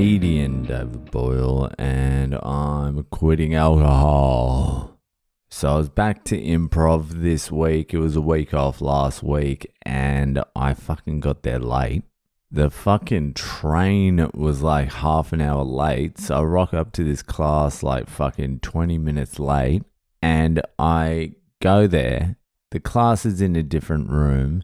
comedian David Boyle, and I'm quitting alcohol. So I was back to improv this week. It was a week off last week, and I fucking got there late. The fucking train was like half an hour late, so I rock up to this class like fucking 20 minutes late, and I go there. The class is in a different room.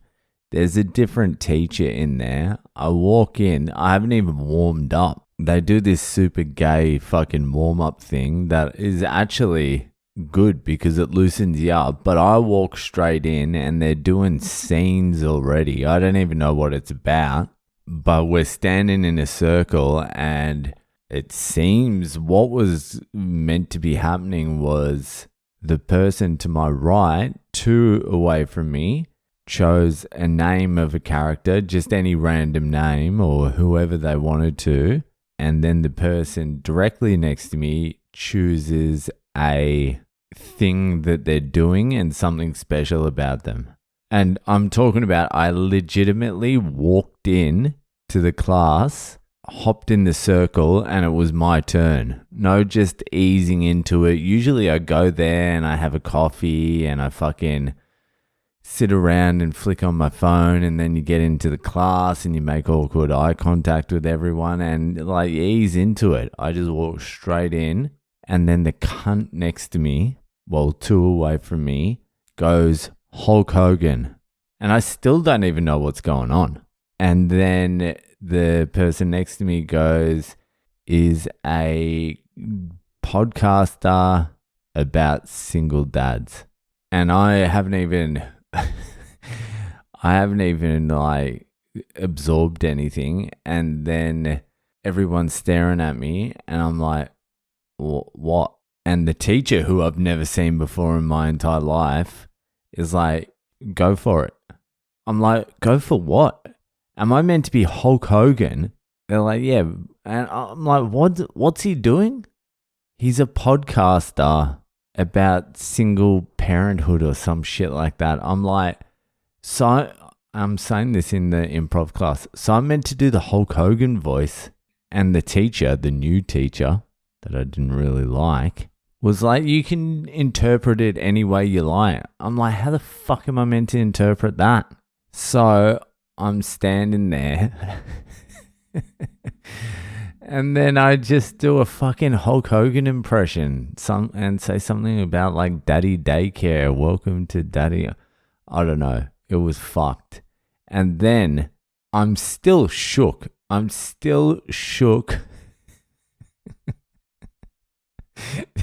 There's a different teacher in there. I walk in. I haven't even warmed up. They do this super gay fucking warm-up thing that is actually good because it loosens you up. But I walk straight in and they're doing scenes already. I don't even know what it's about. But we're standing in a circle and it seems what was meant to be happening was the person to my right, 2 away from me, chose a name of a character, just any random name or whoever they wanted to. And then the person directly next to me chooses a thing that they're doing and something special about them. And I'm talking about I legitimately walked in to the class, hopped in the circle, and it was my turn. No just easing into it. Usually I go there and I have a coffee and I fucking sit around and flick on my phone, and then you get into the class and you make awkward eye contact with everyone and like ease into it. I just walk straight in, and then the cunt next to me, well, 2 away from me, goes Hulk Hogan, and I still don't even know what's going on. And then the person next to me goes, is a podcaster about single dads, and I haven't even like absorbed anything, and then everyone's staring at me and I'm like, what? And the teacher, who I've never seen before in my entire life, is like, go for it. I'm like, go for what? Am I meant to be Hulk Hogan? They're like, yeah. And I'm like, what's he doing? He's a podcaster about single parenthood or some shit like that. I'm like, so I'm saying this in the improv class. So I'm meant to do the Hulk Hogan voice, and the teacher, the new teacher that I didn't really like, was like, you can interpret it any way you like. I'm like, how the fuck am I meant to interpret that? So I'm standing there and then I just do a fucking Hulk Hogan impression and say something about like daddy daycare, welcome to daddy. I don't know. It was fucked. And then I'm still shook.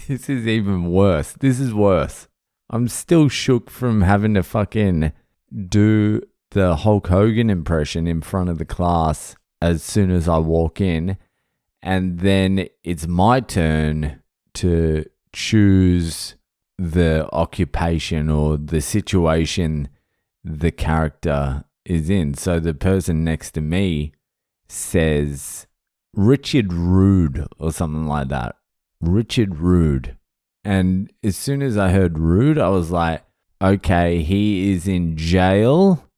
This is even worse. This is worse. I'm still shook from having to fucking do the Hulk Hogan impression in front of the class as soon as I walk in. And then it's my turn to choose the occupation or the situation the character is in. So the person next to me says Richard Rude or something like that. Richard Rude. And as soon as I heard Rude, I was like, okay, he is in jail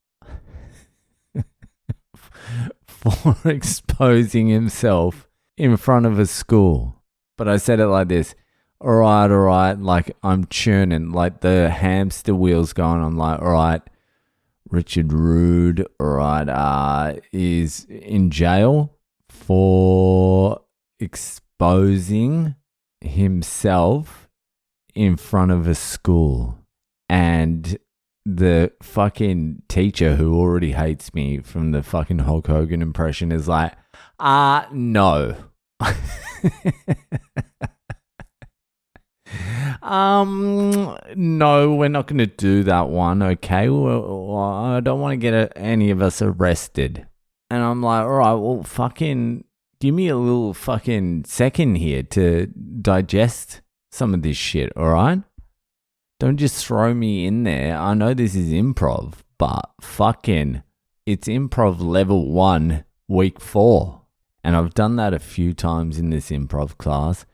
for exposing himself in front of a school. But I said it like this. All right. Like I'm churning, like the hamster wheels going. I'm like, all right, Richard Rude, all right, is in jail for exposing himself in front of a school. And the fucking teacher, who already hates me from the fucking Hulk Hogan impression, is like, no. No, we're not going to do that one, okay? Well, I don't want to get any of us arrested. And I'm like, all right, well, fucking give me a little fucking second here to digest some of this shit, all right? Don't just throw me in there. I know this is improv, but fucking it's improv level 1, week 4. And I've done that a few times in this improv class.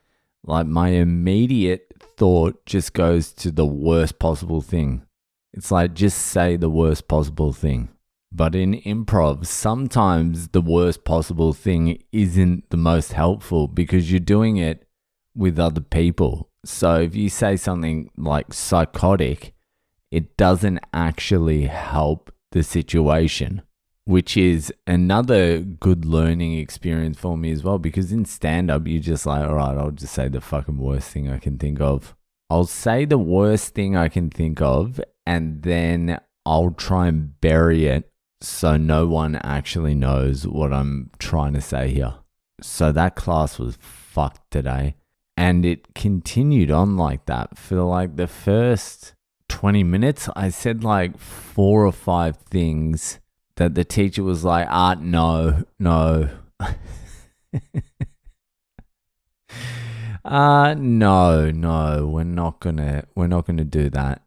Like my immediate thought just goes to the worst possible thing. It's like, just say the worst possible thing. But in improv, sometimes the worst possible thing isn't the most helpful because you're doing it with other people. So if you say something like psychotic, it doesn't actually help the situation, which is another good learning experience for me as well. Because in stand-up, you're just like, all right, I'll just say the fucking worst thing I can think of. I'll say the worst thing I can think of, and then I'll try and bury it so no one actually knows what I'm trying to say here. So that class was fucked today. And it continued on like that for like the first 20 minutes. I said like 4 or 5 things that the teacher was like, no. No, we're not gonna do that.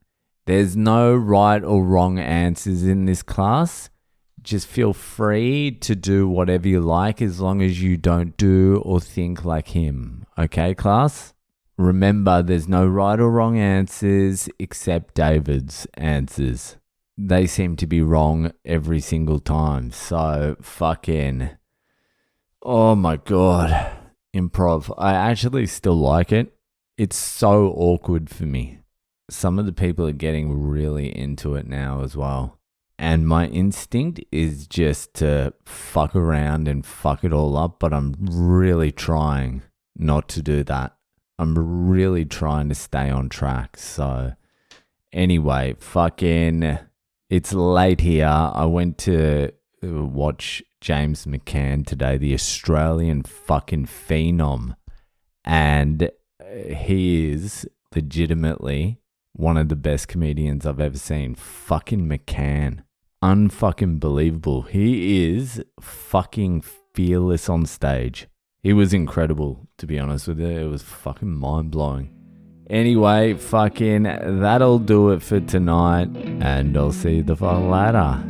There's no right or wrong answers in this class. Just feel free to do whatever you like as long as you don't do or think like him. Okay, class? Remember, there's no right or wrong answers except David's answers. They seem to be wrong every single time. So, fucking... Oh my God. Improv. I actually still like it. It's so awkward for me. Some of the people are getting really into it now as well. And my instinct is just to fuck around and fuck it all up, but I'm really trying not to do that. I'm really trying to stay on track. So anyway, fucking, it's late here. I went to watch James McCann today, the Australian fucking phenom. And he is legitimately one of the best comedians I've ever seen. Fucking McCann. Unfucking believable. He is fucking fearless on stage. He was incredible, to be honest with you. It was fucking mind-blowing. Anyway, fucking, that'll do it for tonight. And I'll see you the fuck later.